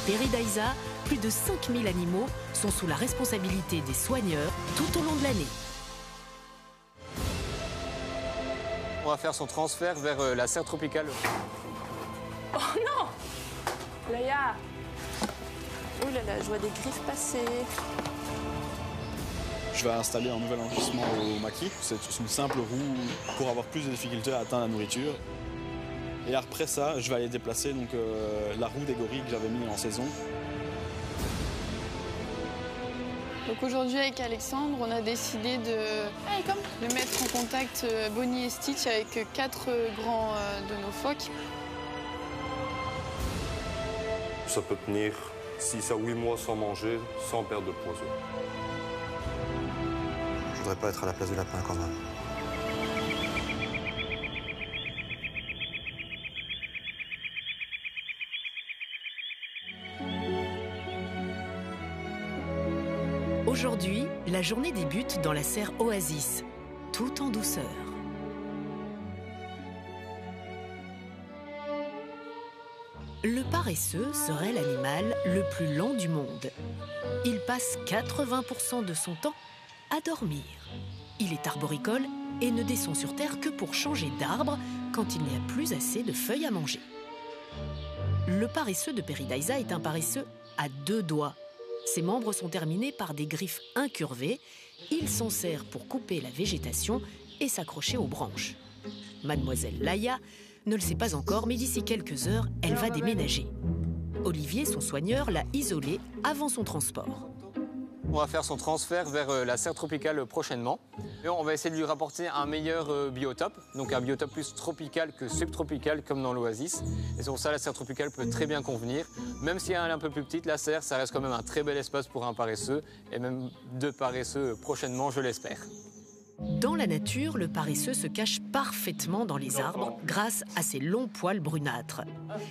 Peridaisa, plus de 5000 animaux sont sous la responsabilité des soigneurs tout au long de l'année. On va faire son transfert vers la serre tropicale. Oh non! Laïa! Oh là là, je vois des griffes passer. Je vais installer un nouvel enrichissement au maquis. C'est une simple roue pour avoir plus de difficultés à atteindre la nourriture. Et après ça, je vais aller déplacer donc, la roue des gorilles que j'avais mis en saison. Donc aujourd'hui avec Alexandre, on a décidé de mettre en contact Bonnie et Stitch avec 4 grands de nos phoques. Ça peut tenir 6 à 8 mois sans manger, sans perdre de poison. Je voudrais pas être à la place du lapin quand même. Aujourd'hui, la journée débute dans la serre Oasis, tout en douceur. Le paresseux serait l'animal le plus lent du monde. Il passe 80% de son temps à dormir. Il est arboricole et ne descend sur terre que pour changer d'arbre quand il n'y a plus assez de feuilles à manger. Le paresseux de Peridaisa est un paresseux à 2 doigts. Ses membres sont terminés par des griffes incurvées. Il s'en sert pour couper la végétation et s'accrocher aux branches. Mademoiselle Laïa ne le sait pas encore, mais d'ici quelques heures, elle va déménager. Olivier, son soigneur, l'a isolé avant son transport. On va faire son transfert vers la serre tropicale prochainement. Et on va essayer de lui rapporter un meilleur biotope, donc un biotope plus tropical que subtropical comme dans l'Oasis. Et c'est pour ça la serre tropicale peut très bien convenir. Même si elle est un peu plus petite, la serre, ça reste quand même un très bel espace pour un paresseux, et même 2 paresseux prochainement, je l'espère. Dans la nature, le paresseux se cache parfaitement dans les arbres grâce à ses longs poils brunâtres.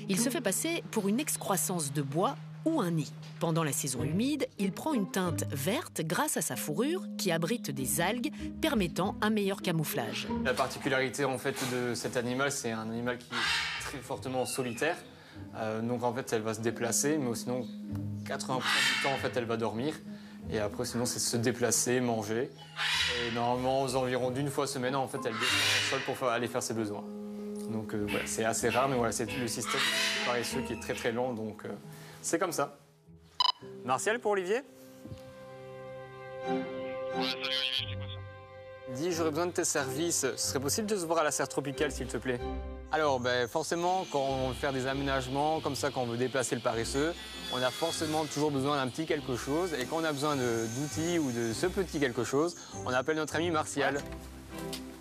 Il se fait passer pour une excroissance de bois ou un nid. Pendant la saison humide, il prend une teinte verte grâce à sa fourrure qui abrite des algues permettant un meilleur camouflage. La particularité en fait de cet animal, c'est un animal qui est très fortement solitaire. Donc en fait, elle va se déplacer, mais sinon 80% du temps en fait, elle va dormir. Et après, sinon, c'est se déplacer, manger. Et normalement, aux environs d'1 fois semaine, en fait, elle descend au sol pour aller faire ses besoins. Donc voilà, c'est assez rare, mais voilà, c'est le système paresseux qui est très très lent, donc c'est comme ça. Martial pour Olivier. Ouais, salut Olivier, c'est quoi ça? Dis, j'aurais besoin de tes services. Ce serait possible de se voir à la serre tropicale, s'il te plaît? Alors, forcément, quand on veut faire des aménagements, comme ça, quand on veut déplacer le paresseux, on a forcément toujours besoin d'un petit quelque chose. Et quand on a besoin d'outils ou de ce petit quelque chose, on appelle notre ami Martial.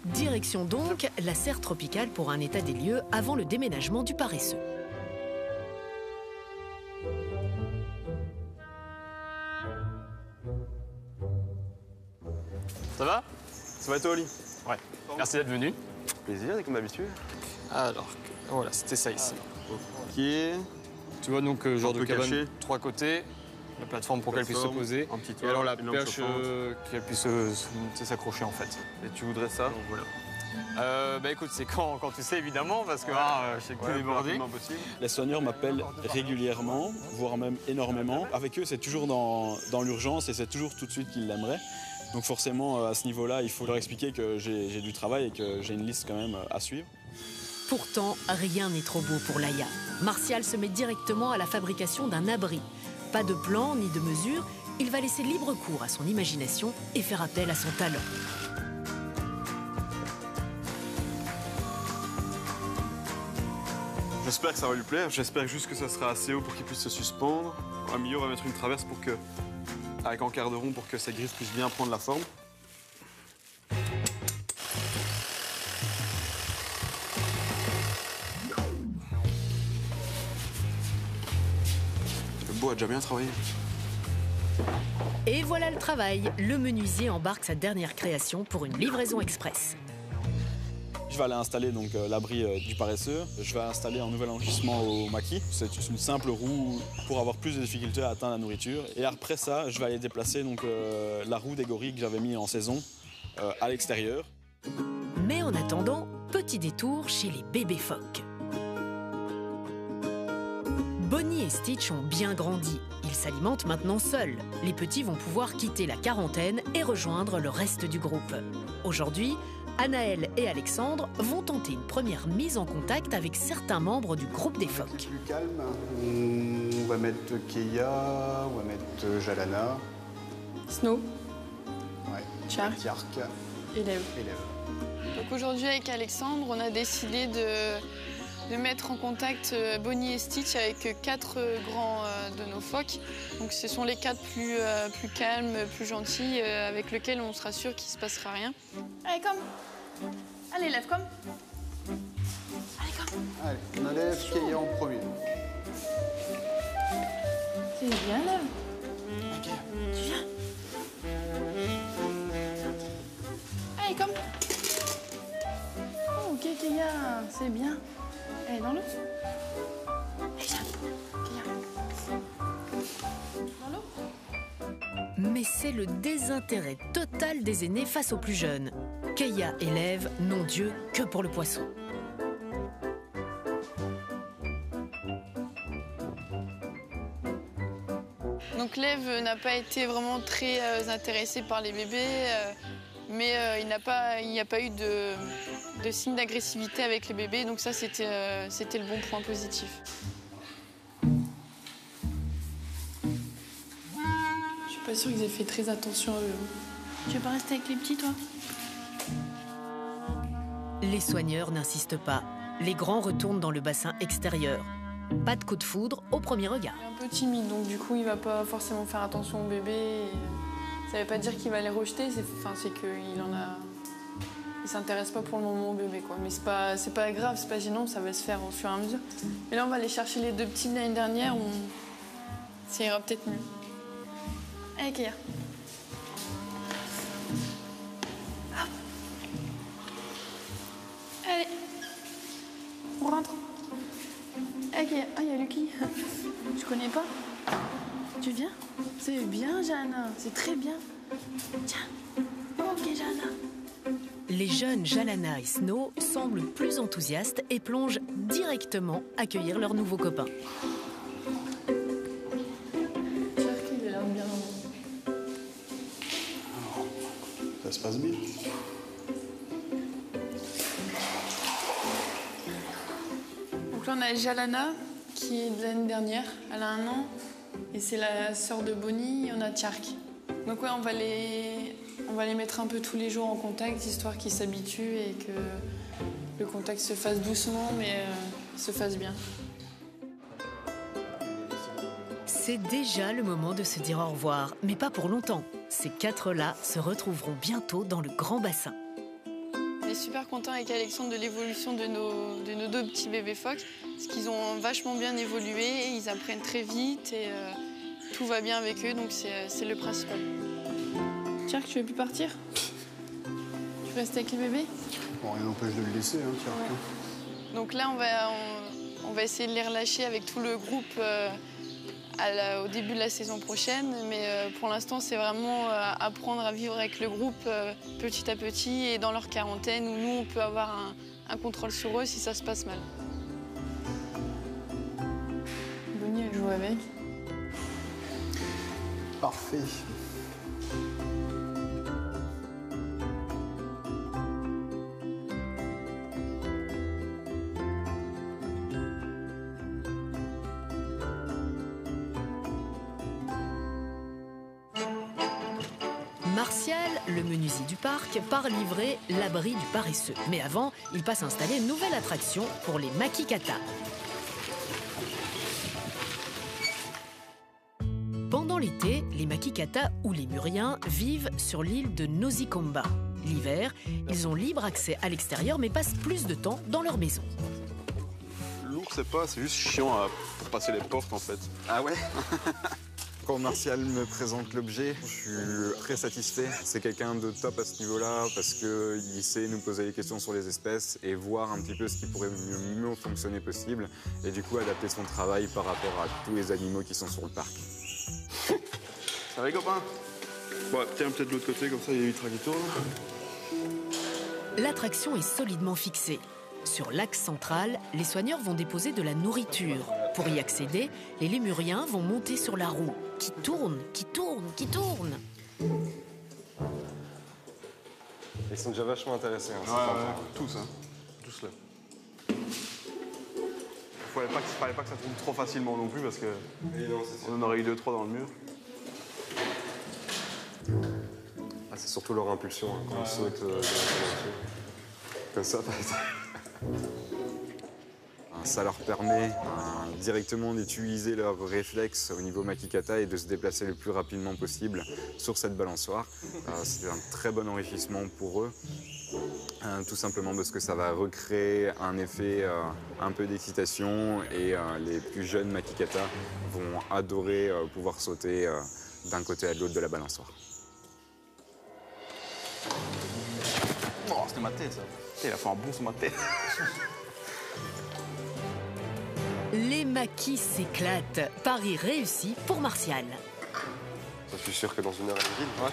Direction donc la serre tropicale pour un état des lieux avant le déménagement du paresseux. Ça va? Ça va toi, Oli? Ouais. Merci d'être venu. Plaisir, comme d'habitude. Alors, voilà, c'était ça ici. Ok. Tu vois donc genre de cabane, caché. 3 côtés, la plateforme pour qu'elle puisse se poser. Un petit Et toit, alors la une lampe perche chauffante. qu'elle puisse s'accrocher en fait. Et tu voudrais ça? Donc voilà. Écoute, c'est quand tu sais évidemment, parce que je sais que tu es débordé. Possible. Les soigneurs m'appellent régulièrement, voire même énormément. Avec eux, c'est toujours dans l'urgence et c'est toujours tout de suite qu'ils l'aimeraient. Donc forcément, à ce niveau-là, il faut leur expliquer que j'ai du travail et que j'ai une liste quand même à suivre. Pourtant, rien n'est trop beau pour Laïa. Martial se met directement à la fabrication d'un abri. Pas de plan ni de mesure, il va laisser libre cours à son imagination et faire appel à son talent. J'espère que ça va lui plaire, j'espère juste que ça sera assez haut pour qu'il puisse se suspendre. Au milieu, on va mettre une traverse pour que, avec un quart de rond pour que sa griffe puisse bien prendre la forme. Le bois a déjà bien travaillé. Et voilà le travail. Le menuisier embarque sa dernière création pour une livraison express. Je vais aller installer donc l'abri du paresseux. Je vais installer un nouvel enrichissement au maquis. C'est une simple roue pour avoir plus de difficultés à atteindre la nourriture. Et après ça, je vais aller déplacer donc, la roue des gorilles que j'avais mis en saison à l'extérieur. Mais en attendant, petit détour chez les bébés phoques. Bonnie et Stitch ont bien grandi. Ils s'alimentent maintenant seuls. Les petits vont pouvoir quitter la quarantaine et rejoindre le reste du groupe. Aujourd'hui, Anaël et Alexandre vont tenter une première mise en contact avec certains membres du groupe des phoques. Plus calme, on va mettre Keia, on va mettre Jalana. Snow, Ouais. Shark, Tiark, élève. élève. Donc aujourd'hui avec Alexandre, on a décidé de mettre en contact Bonnie et Stitch avec 4 grands de nos phoques. Donc ce sont les 4 plus calmes, plus gentils, avec lesquels on sera sûr qu'il ne se passera rien. Allez, comme. Allez, lève comme. Allez, comme. Allez, on enlève Keia en premier. C'est bien, lève. Tu viens. Allez, comme. Oh, ok, Keia, c'est bien. Allez, dans l'eau. Allez, viens. Keia. Dans l'eau. Mais c'est le désintérêt total des aînés face aux plus jeunes. Keia et Lève n'ont Dieu que pour le poisson. Donc Lève n'a pas été vraiment très intéressé par les bébés, mais il n'y a pas eu de signe d'agressivité avec les bébés, donc ça c'était le bon point positif. Je suis pas sûre qu'ils aient fait très attention à eux. Tu veux pas rester avec les petits, toi? Les soigneurs n'insistent pas. Les grands retournent dans le bassin extérieur. Pas de coup de foudre au premier regard. Il est un peu timide, donc du coup il va pas forcément faire attention aux bébés. Ça veut pas dire qu'il va les rejeter, c'est qu'il en a... Il s'intéresse pas pour le moment aux bébés, quoi. Mais c'est pas grave, c'est pas gênant, ça va se faire au fur et à mesure. Mais là on va aller chercher les 2 petits de l'année dernière, ça ira peut-être mieux. Allez, Keia. Hop. Allez. On rentre. Ok, ah, il y a Lucky. Je connais pas. Tu viens? C'est bien, Jana. C'est très bien. Tiens. Ok, Jana. Les jeunes Jalana et Snow semblent plus enthousiastes et plongent directement accueillir leurs nouveaux copains. Shark, il a l'air bien. Ça se passe bien. Donc là, on a Jalana, qui est de l'année dernière. Elle a 1 an. Et c'est la sœur de Bonnie. Et on a Tiark. Donc ouais, on va les mettre un peu tous les jours en contact, histoire qu'ils s'habituent et que le contact se fasse doucement, mais se fasse bien. C'est déjà le moment de se dire au revoir, mais pas pour longtemps. Ces 4-là se retrouveront bientôt dans le grand bassin. On est super contents avec Alexandre de l'évolution de nos 2 petits bébés phoques, parce qu'ils ont vachement bien évolué, ils apprennent très vite et tout va bien avec eux, donc c'est le principal. Tiens, tu veux plus partir? Tu restes avec les bébés? Bon, rien n'empêche de le laisser, hein, Tiark. Ouais. Donc là, on va essayer de les relâcher avec tout le groupe au début de la saison prochaine, mais pour l'instant, c'est vraiment apprendre à vivre avec le groupe petit à petit et dans leur quarantaine, où nous, on peut avoir un contrôle sur eux si ça se passe mal. Bonnie, elle joue avec. Parfait. Martial, le menuisier du parc, part livrer l'abri du paresseux. Mais avant, il passe installer une nouvelle attraction pour les Makikata. Pendant l'été, les Makikata ou les Muriens vivent sur l'île de Nosikomba. L'hiver, ils ont libre accès à l'extérieur mais passent plus de temps dans leur maison. Lourd, c'est juste chiant pour passer les portes en fait. Ah ouais? Quand Martial me présente l'objet, je suis très satisfait. C'est quelqu'un de top à ce niveau-là parce qu'il sait nous poser des questions sur les espèces et voir un petit peu ce qui pourrait mieux fonctionner possible et du coup adapter son travail par rapport à tous les animaux qui sont sur le parc. Ça va les copains? Bon, tiens peut-être de l'autre côté, comme ça il y a 8 trains qui tournent. L'attraction est solidement fixée. Sur l'axe central, les soigneurs vont déposer de la nourriture Pour y accéder, les lémuriens vont monter sur la roue, qui tourne, qui tourne, qui tourne. Ils sont déjà vachement intéressés. Hein, tous, hein. Tous là. Fallait pas que ça tourne trop facilement non plus parce que on en aurait eu 2-3 dans le mur. Ah, c'est surtout leur impulsion hein, quand ils sautent comme ça. Ça leur permet directement d'utiliser leurs réflexes au niveau makikata et de se déplacer le plus rapidement possible sur cette balançoire. C'est un très bon enrichissement pour eux, tout simplement parce que ça va recréer un effet un peu d'excitation et les plus jeunes makikata vont adorer pouvoir sauter d'un côté à l'autre de la balançoire. Oh, c'était ma tête ça. Il a fait un bond sur ma tête. Les maquis s'éclatent. Pari réussi pour Martial. Je suis sûr que dans une heure, elle est vide. Ouais.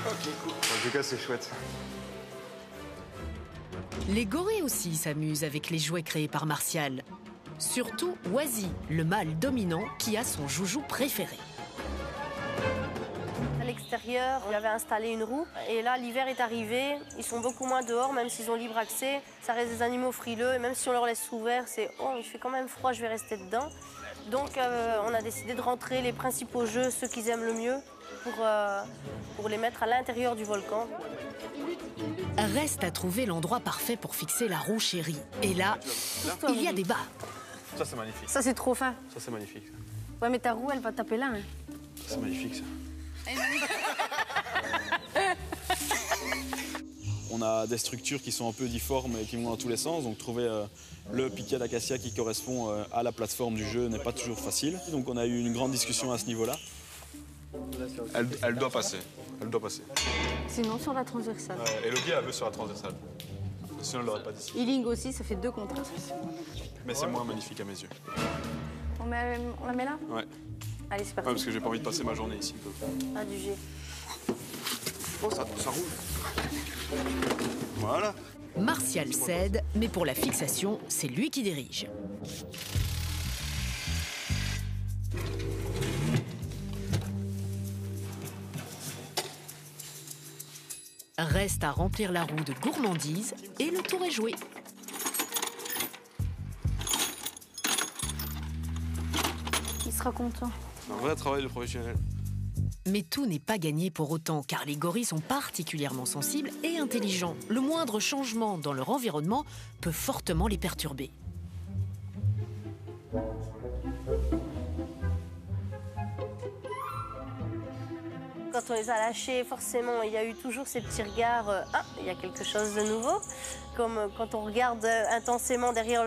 Ok, cool. En tout cas, c'est chouette. Les gorilles aussi s'amusent avec les jouets créés par Martial. Surtout Oazy, le mâle dominant qui a son joujou préféré. À l'extérieur, on avait installé une roue et là l'hiver est arrivé, ils sont beaucoup moins dehors même s'ils ont libre accès, ça reste des animaux frileux et même si on leur laisse ouvert, c'est oh il fait quand même froid, je vais rester dedans. Donc on a décidé de rentrer les principaux jeux, ceux qu'ils aiment le mieux, pour les mettre à l'intérieur du volcan. Reste à trouver l'endroit parfait pour fixer la roue chérie. Et là, il y a débat. Ça c'est magnifique. Ça c'est trop fin. Ça c'est magnifique. Ouais mais ta roue elle va taper là. Hein. Ça c'est magnifique ça. On a des structures qui sont un peu difformes et qui vont dans tous les sens, donc trouver le piquet d'acacia qui correspond à la plateforme du jeu n'est pas toujours facile. Donc on a eu une grande discussion à ce niveau-là. Elle doit passer. Elle doit passer. Sinon sur la transversale. Elodie elle veut sur la transversale. Sinon elle l'aurait pas d'ici. E-Ling aussi, ça fait 2 contre 1. Mais c'est moins magnifique à mes yeux. On la met là? Ouais. Allez c'est parti. Ouais, parce que j'ai pas envie de passer ma journée ici. Ah du G. Oh ça roule. Voilà. Martial cède, mais pour la fixation, c'est lui qui dirige. Reste à remplir la roue de gourmandise et le tour est joué. Il sera content. Un vrai travail de professionnel. Mais tout n'est pas gagné pour autant, car les gorilles sont particulièrement sensibles et intelligents. Le moindre changement dans leur environnement peut fortement les perturber. Quand on les a lâchés, forcément, il y a eu toujours ces petits regards « Ah, il y a quelque chose de nouveau ». Comme quand on regarde intensément derrière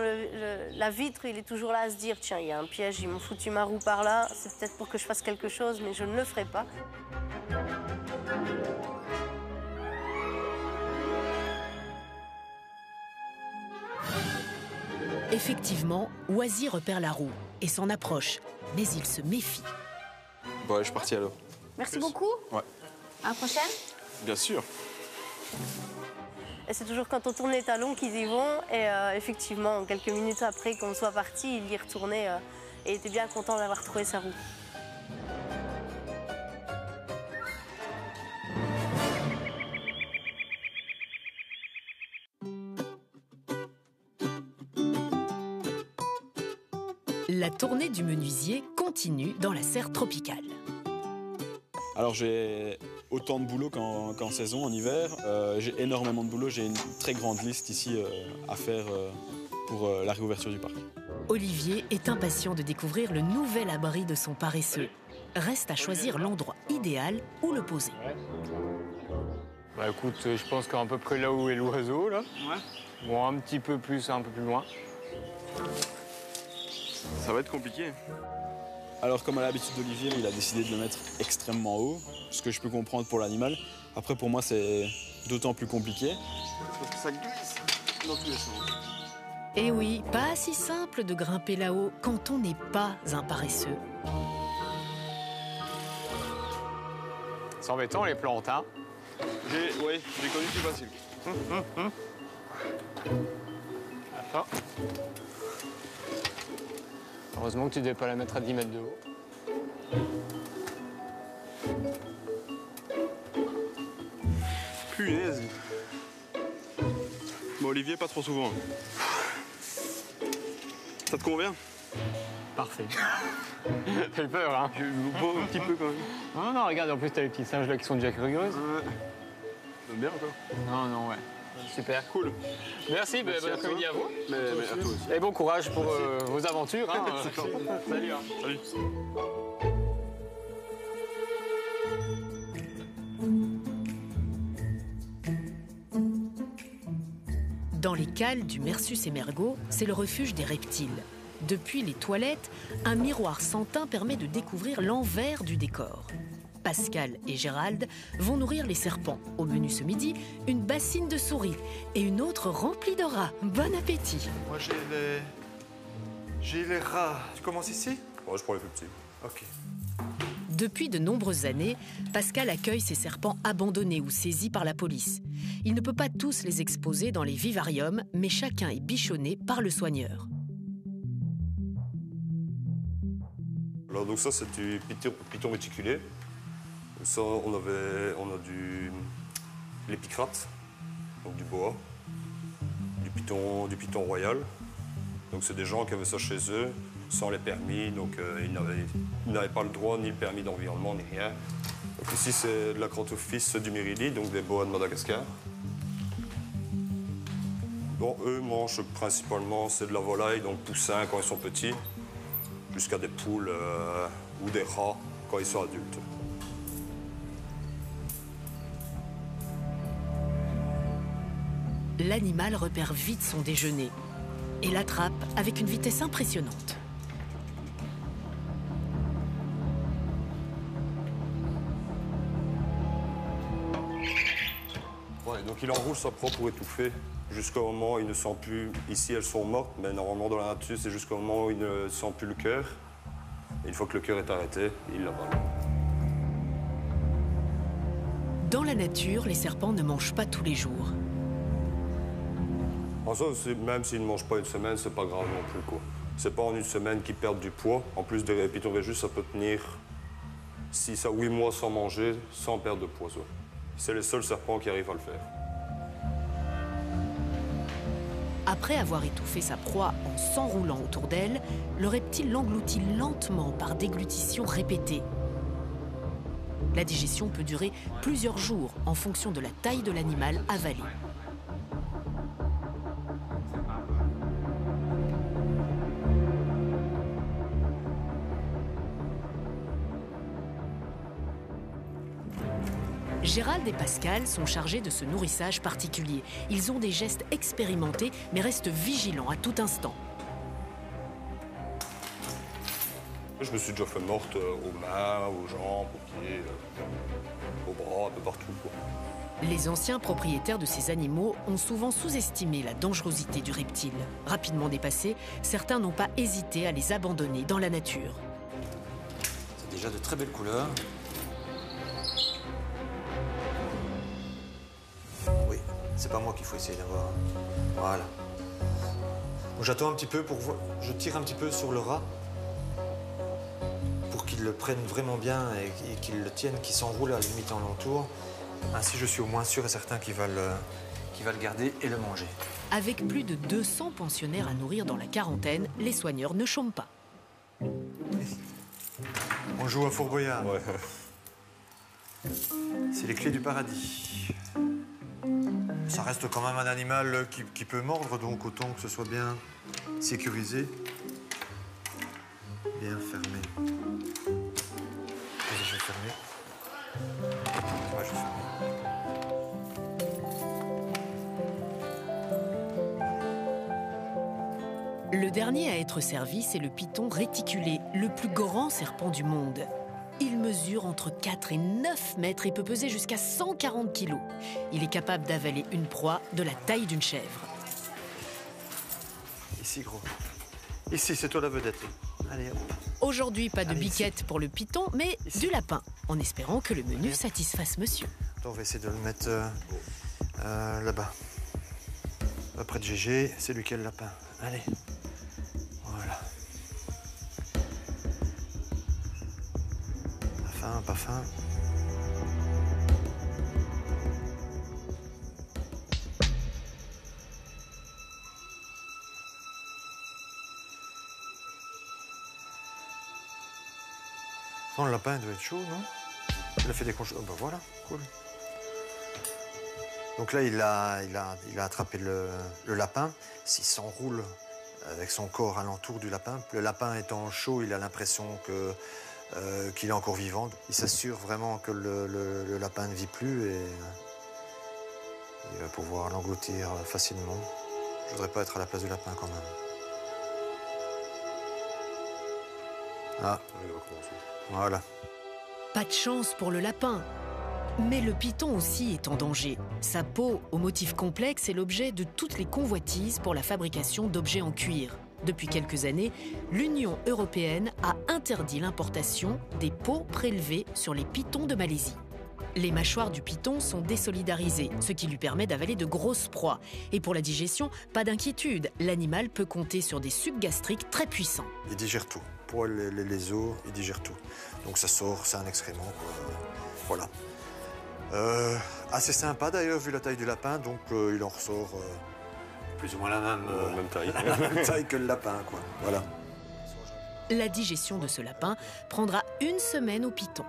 la vitre, il est toujours là à se dire « Tiens, il y a un piège, ils m'ont foutu ma roue par là, c'est peut-être pour que je fasse quelque chose, mais je ne le ferai pas ». Effectivement, Oazy repère la roue et s'en approche, mais il se méfie. Bon, allez, je suis parti alors. Merci beaucoup. Ouais. À la prochaine. Bien sûr. Et c'est toujours quand on tourne les talons qu'ils y vont. Et effectivement, quelques minutes après qu'on soit parti, il y retournait et était bien content d'avoir trouvé sa roue. La tournée du menuisier continue dans la serre tropicale. Alors j'ai autant de boulot qu'en saison, en hiver. J'ai énormément de boulot, j'ai une très grande liste ici à faire pour la réouverture du parc. Olivier est impatient de découvrir le nouvel abri de son paresseux. Reste à choisir l'endroit idéal où le poser. Bah écoute, je pense qu'à peu près là où est l'oiseau, là. Ouais. Bon, un petit peu plus, un peu plus loin. Ça va être compliqué. Alors comme à l'habitude d'Olivier, il a décidé de le mettre extrêmement haut, ce que je peux comprendre pour l'animal. Après pour moi c'est d'autant plus compliqué. Parce que ça glisse dans tous les sens. Et oui, pas si simple de grimper là-haut quand on n'est pas un paresseux. C'est embêtant les plantes, hein. J'ai connu plus facile. Attends. Heureusement que tu ne devais pas la mettre à 10 mètres de haut. Punaise. Bon, Olivier, pas trop souvent. Ça te convient? Parfait. T'as eu peur, hein? Un petit peu quand même. Non, non, regarde, en plus, t'as les petits singes là qui sont déjà curieuses. Ouais. J'aime bien encore. Non, non, ouais. Super. Cool. Merci, bon après-midi à vous. Mais à toi aussi. Et bon courage pour vos aventures. Hein. Salut. Hein. Salut. Dans les cales du Mersus Emergo, c'est le refuge des reptiles. Depuis les toilettes, un miroir sans teint permet de découvrir l'envers du décor. Pascal et Gérald vont nourrir les serpents. Au menu ce midi, une bassine de souris et une autre remplie de rats. Bon appétit! Moi, j'ai les rats. Tu commences ici? Ouais, je prends les plus petits. Ok. Depuis de nombreuses années, Pascal accueille ces serpents abandonnés ou saisis par la police. Il ne peut pas tous les exposer dans les vivariums, mais chacun est bichonné par le soigneur. Alors donc ça, c'est du python réticulé. Ça, on a du l'épicrate, donc du boa, du python royal. Donc c'est des gens qui avaient ça chez eux, sans les permis, donc ils n'avaient pas le droit ni le permis d'environnement ni rien. Donc ici c'est de la crantophyse du mérili, donc des boas de Madagascar. Bon, eux mangent principalement c'est de la volaille, donc poussins quand ils sont petits, jusqu'à des poules ou des rats quand ils sont adultes. L'animal repère vite son déjeuner et l'attrape avec une vitesse impressionnante. Ouais, donc il enroule sa proie pour étouffer jusqu'au moment où il ne sent plus. Ici, elles sont mortes, mais normalement dans la nature, c'est jusqu'au moment où il ne sent plus le cœur. Et une fois que le cœur est arrêté, il l'avale. Dans la nature, les serpents ne mangent pas tous les jours. En soi, même s'ils ne mangent pas une semaine, c'est pas grave non plus, quoi. C'est pas en une semaine qu'ils perdent du poids. En plus, des pythons régus, ça peut tenir 6 à 8 mois sans manger, sans perdre de poids. C'est les seuls serpents qui arrivent à le faire. Après avoir étouffé sa proie en s'enroulant autour d'elle, le reptile l'engloutit lentement par déglutition répétée. La digestion peut durer plusieurs jours en fonction de la taille de l'animal avalé. Gérald et Pascal sont chargés de ce nourrissage particulier. Ils ont des gestes expérimentés, mais restent vigilants à tout instant. Je me suis déjà fait morte aux mains, aux jambes, aux pieds, aux bras, un peu partout, quoi. Les anciens propriétaires de ces animaux ont souvent sous-estimé la dangerosité du reptile. Rapidement dépassés, certains n'ont pas hésité à les abandonner dans la nature. C'est déjà de très belles couleurs. Oui, c'est pas moi qu'il faut essayer d'avoir. Voilà. Donc j'attends un petit peu pour voir. Je tire un petit peu sur le rat pour qu'il le prenne vraiment bien et qu'il le tienne, qu'il s'enroule à la limite en l'entour. Ainsi, je suis au moins sûr et certain qu'il va le garder et le manger. Avec plus de 200 pensionnaires à nourrir dans la quarantaine, les soigneurs ne chôment pas. On joue à Fort Boyard. Ouais. C'est les clés du paradis. Ça reste quand même un animal qui peut mordre, donc autant que ce soit bien sécurisé, bien fermé. Vas-y, je vais fermer. Ouais, je vais fermer. Le dernier à être servi, c'est le python réticulé, le plus grand serpent du monde. Il mesure entre 4 et 9 mètres et peut peser jusqu'à 140 kilos. Il est capable d'avaler une proie de la taille d'une chèvre. Ici, gros. Ici, c'est toi la vedette. Allez, hop. Aujourd'hui, pas de Allez, biquette ici. pour le python, mais Ici. du lapin, en espérant que le menu satisfasse monsieur. Attends, on va essayer de le mettre là-bas. Après de GG, c'est lui qui a le lapin. Allez. Voilà. fin, pas fin. Non, le lapin doit être chaud, non? Il a fait des conches. Oh, bah voilà, cool. Donc là, il a attrapé le lapin. S'il s'enroule avec son corps alentour du lapin, le lapin étant chaud, il a l'impression qu'il est encore vivant. Il s'assure vraiment que le lapin ne vit plus et il va pouvoir l'engloutir facilement. Je voudrais pas être à la place du lapin quand même. Ah, voilà. Pas de chance pour le lapin. Mais le python aussi est en danger. Sa peau, au motif complexe, est l'objet de toutes les convoitises pour la fabrication d'objets en cuir. Depuis quelques années, l'Union européenne a interdit l'importation des peaux prélevées sur les pythons de Malaisie. Les mâchoires du python sont désolidarisées, ce qui lui permet d'avaler de grosses proies. Et pour la digestion, pas d'inquiétude, l'animal peut compter sur des sucs gastriques très puissants. Il digère tout. Poils, les os, il digère tout. Donc ça sort, c'est un excrément, quoi. Voilà. Assez sympa d'ailleurs, vu la taille du lapin, donc il en ressort plus ou moins la même taille. La même taille que le lapin, quoi. Voilà. La digestion de ce lapin prendra 1 semaine au python.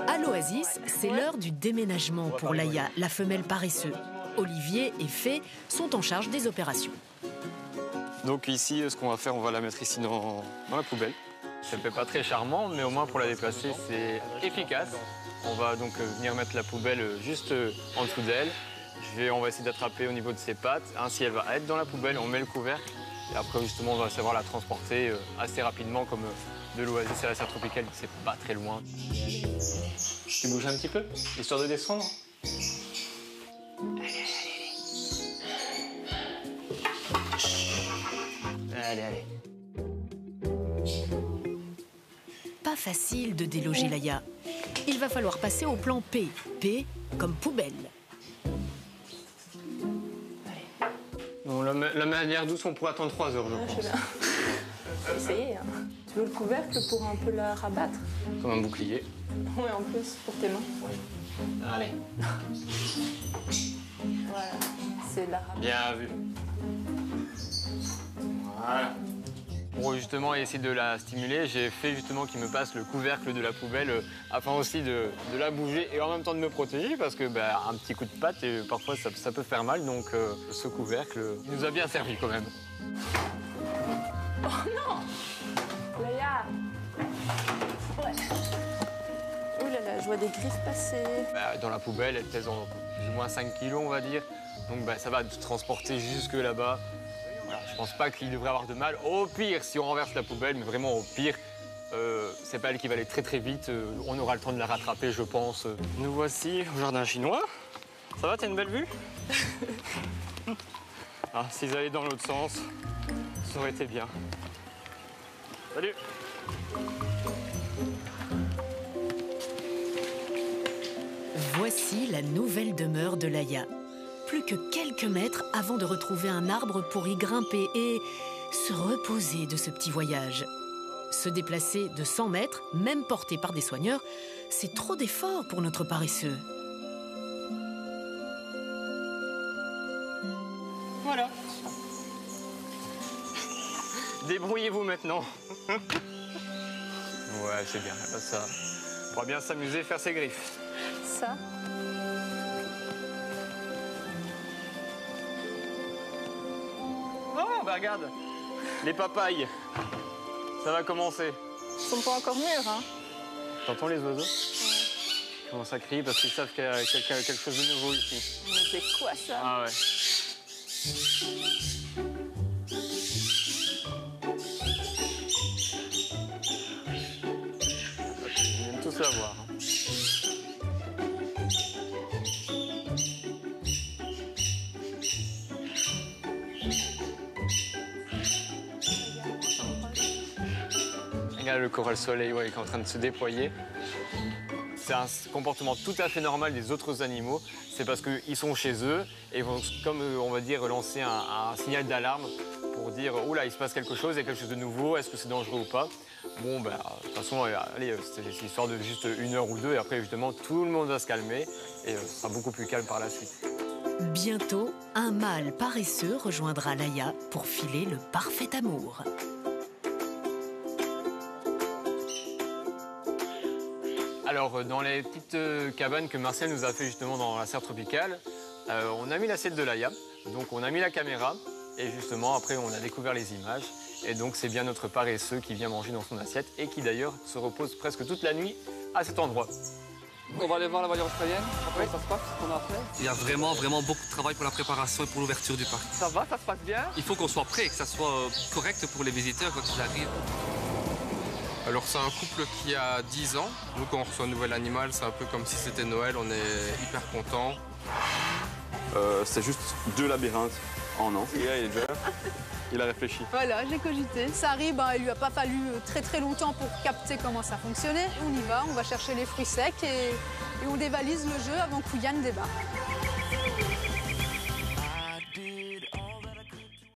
À l'Oasis, c'est l'heure du déménagement pour Laïa, la femelle paresseuse. Olivier et Fée sont en charge des opérations. Donc ici, ce qu'on va faire, on va la mettre ici dans la poubelle. Ça ne fait pas très charmant, mais au moins pour la déplacer, c'est efficace. On va donc venir mettre la poubelle juste en dessous d'elle. On va essayer d'attraper au niveau de ses pattes. Ainsi, elle va être dans la poubelle, on met le couvercle. Et après, justement, on va savoir la transporter assez rapidement, comme de l'Oasis à la serre tropicale, c'est pas très loin. Tu bouges un petit peu, histoire de descendre. Allez. Pas facile de déloger Laïa. Il va falloir passer au plan P. P comme poubelle. Bon, la manière douce, on pourrait attendre 3 heures, je pense. Je sais bien. Essayez. Hein. Tu veux le couvercle pour un peu la rabattre? Comme un bouclier. Oui, en plus, pour tes mains. Allez. Voilà, c'est de la rabattre. Bien vu. Voilà. Pour justement essayer de la stimuler, j'ai fait justement qu'il me passe le couvercle de la poubelle afin aussi de la bouger et en même temps de me protéger parce que un petit coup de patte, et parfois ça peut faire mal. Donc ce couvercle il nous a bien servi quand même. Oh non! Laïa! Ouais. Ouh là là, je vois des griffes passer. Dans la poubelle, elle pèse en plus ou moins 5 kilos, on va dire. Donc ça va te transporter jusque là-bas. Voilà, je pense pas qu'il devrait avoir de mal. Au pire, si on renverse la poubelle, mais vraiment au pire, c'est pas elle qui va aller très très vite. On aura le temps de la rattraper, je pense. Nous voici au jardin chinois. Ça va, t'as une belle vue? Ah, s'ils allaient dans l'autre sens, ça aurait été bien. Salut! Voici la nouvelle demeure de Laïa. Plus que quelques mètres avant de retrouver un arbre pour y grimper et se reposer de ce petit voyage. Se déplacer de 100 mètres, même porté par des soigneurs, c'est trop d'efforts pour notre paresseux. Voilà. Débrouillez-vous maintenant. Ouais, c'est bien. Ça, on pourra bien s'amuser, faire ses griffes. Ça? Oh, regarde, les papayes. Ça va commencer. Ils sont pas encore mûrs, hein? T'entends les oiseaux? Ils commencent à crier parce qu'ils savent qu'il y a quelque chose de nouveau ici. Mais c'est quoi ça? Ah ouais. Ils viennent tous la voir. Regarde le coral soleil, ouais, qui est en train de se déployer. c'est un comportement tout à fait normal des autres animaux. C'est parce qu'ils sont chez eux et vont, comme on va dire, lancer un signal d'alarme pour dire « Oula, il se passe quelque chose, il y a quelque chose de nouveau, est-ce que c'est dangereux ou pas ?» Bon, ben, de toute façon, allez, c'est l'histoire de juste 1 heure ou 2 et après, justement, tout le monde va se calmer et ce sera beaucoup plus calme par la suite. Bientôt, un mâle paresseux rejoindra Laïa pour filer le parfait amour. Alors, dans les petites cabanes que Marcel nous a fait justement dans la serre tropicale, on a mis l'assiette de Laïa, donc on a mis la caméra et justement, après, on a découvert les images. Et donc, c'est bien notre paresseux qui vient manger dans son assiette et qui d'ailleurs se repose presque toute la nuit à cet endroit. On va aller voir la voiture australienne, comment ça se passe, ce qu'on a fait. Il y a vraiment beaucoup de travail pour la préparation et pour l'ouverture du parc. Ça va, ça se passe bien? Il faut qu'on soit prêt et que ça soit correct pour les visiteurs quand ils arrivent. Alors c'est un couple qui a 10 ans. Nous quand on reçoit un nouvel animal, c'est un peu comme si c'était Noël, on est hyper contents. C'est juste 2 labyrinthes en an. Et là, il est déjà là. Il a réfléchi. Voilà, j'ai cogité. Sari, il lui a pas fallu très longtemps pour capter comment ça fonctionnait. On y va, on va chercher les fruits secs et on dévalise le jeu avant qu'Ouyan débarque.